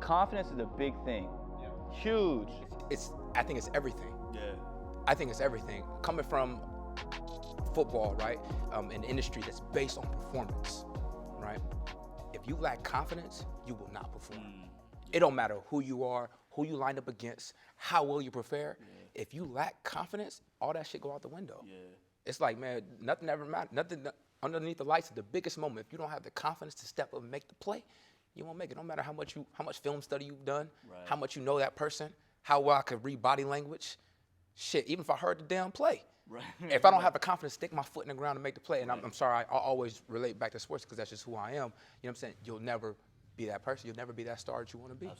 confidence is a big thing. Yeah. Huge. I think it's everything. Yeah. I think it's everything. Coming from football, right? An industry that's based on performance, right? If you lack confidence, you will not perform. It don't matter who you are, who you line up against, how well you prepare. Yeah. If you lack confidence, all that shit go out the window. Yeah. It's like, man, nothing ever matters. Nothing underneath the lights is the biggest moment. If you don't have the confidence to step up and make the play, you won't make it. No matter how much film study you've done, how much you know that person, how well I could read body language. Shit, even if I heard the damn play. Right. If I don't have the confidence to stick my foot in the ground and make the play, and I'm sorry, I always relate back to sports because that's just who I am. You know what I'm saying? You'll never be that person. You'll never be that star that you want to be.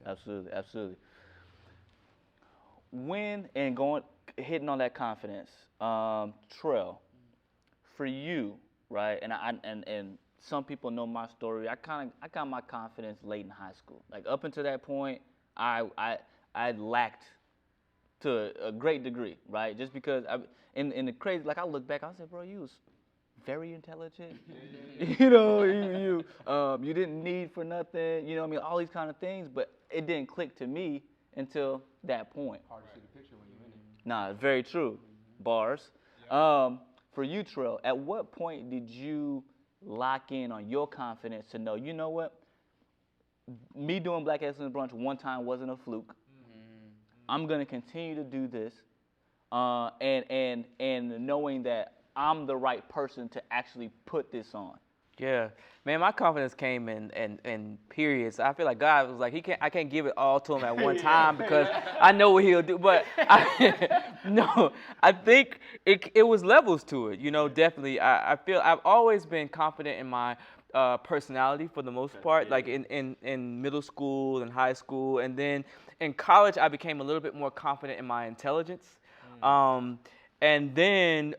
Absolutely. When and hitting on that confidence, Trell, for you, right? And some people know my story. I got my confidence late in high school. Like up until that point, I lacked to a great degree, right? Just because in the crazy, like I look back, I said, bro, you was very intelligent. You know, you didn't need for nothing. You know what I mean? All these kind of things, but it didn't click to me until that point. Hard to see the picture when you're in it. Nah, very true. Bars. Yeah. For you, Trell, at what point did you lock in on your confidence to know, you know what? Me doing Black Excellence Brunch one time wasn't a fluke. I'm gonna continue to do this, and knowing that I'm the right person to actually put this on. Yeah, man, my confidence came in periods. I feel like God was like, I can't give it all to him at one time because I know what he'll do. But I think it was levels to it. You know, definitely. I feel I've always been confident in my personality for the most part, like in middle school and high school, and then in college I became a little bit more confident in my intelligence, and then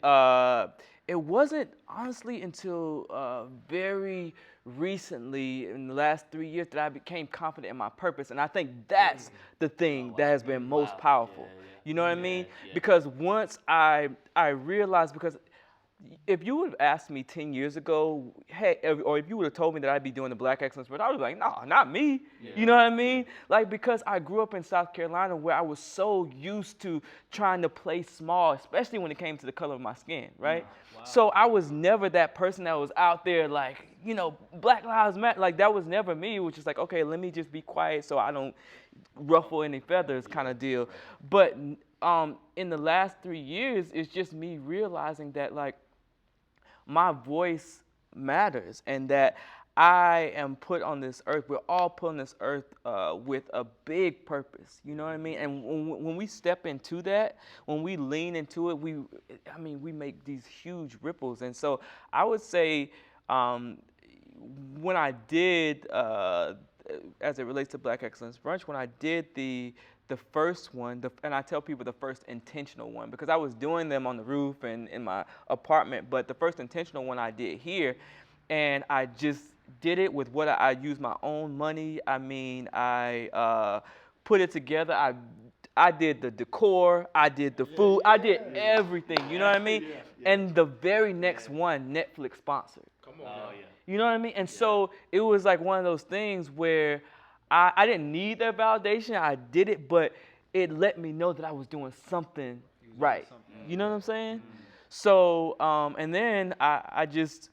it wasn't honestly until very recently in the last 3 years that I became confident in my purpose, and I think that's the thing that has been most powerful. You know what I mean? Because once I realized, because if you would have asked me 10 years ago, hey, or if you would have told me that I'd be doing the Black Excellence Brunch, I would be like, no, not me. Yeah. You know what I mean? Like, because I grew up in South Carolina where I was so used to trying to play small, especially when it came to the color of my skin, right? Wow. So I was never that person that was out there like, you know, Black Lives Matter. Like, that was never me. It was just like, okay, let me just be quiet so I don't ruffle any feathers kind of deal. But in the last 3 years, it's just me realizing that, like, my voice matters, and that I am put on this earth. We're all put on this earth with a big purpose. You know what I mean? And when we step into that, when we lean into it, we make these huge ripples. And so I would say when I did, as it relates to Black Excellence Brunch, when I did the first one, and I tell people the first intentional one, because I was doing them on the roof and in my apartment, but the first intentional one I did here, and I just did it with what I used my own money. I mean, I put it together. I did the decor, I did the food, I did everything, you know what I mean? And the very next one, Netflix sponsored. Come on. Oh, yeah. You know what I mean? And so it was like one of those things where I didn't need that validation. I did it, but it let me know that I was doing something right. You know what I'm saying? Mm-hmm. So, and then I just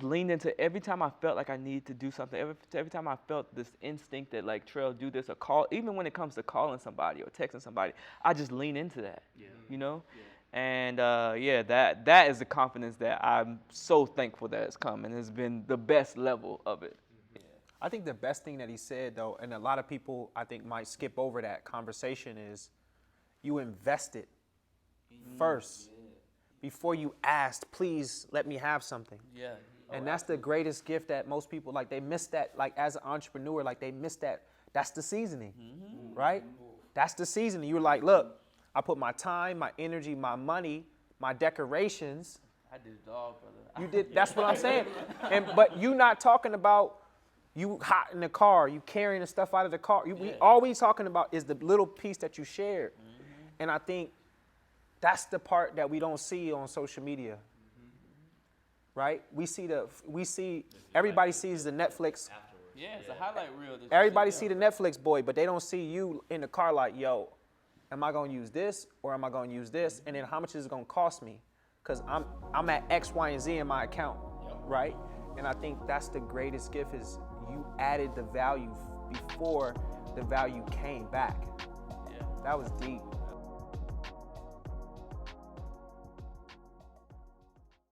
leaned into every time I felt like I needed to do something. Every time I felt this instinct that, like, Trell, do this, or call. Even when it comes to calling somebody or texting somebody, I just lean into that. Yeah. You know? Yeah. And that is the confidence that I'm so thankful that it's come, and has been the best level of it. I think the best thing that he said, though, and a lot of people I think might skip over that conversation, is you invested first before you asked, please let me have something. Yeah. And that's the greatest gift that most people, like, they miss that, like, as an entrepreneur, like, they miss that. That's the seasoning, right? That's the seasoning. You're like, look, I put my time, my energy, my money, my decorations. I did it all, brother. You did, that's what I'm saying. But you not talking about you hot in the car, you carrying the stuff out of the car. We always talking about is the little piece that you shared. And I think that's the part that we don't see on social media. Right? We see everybody sees the Netflix. Yeah, it's a highlight reel. that you Everybody see see the Netflix boy, but they don't see you in the car like, yo, am I gonna use this or am I gonna use this? And then how much is it gonna cost me? Cause I'm at X, Y, and Z in my account, right? And I think that's the greatest gift is you added the value before the value came back. Yeah. That was deep.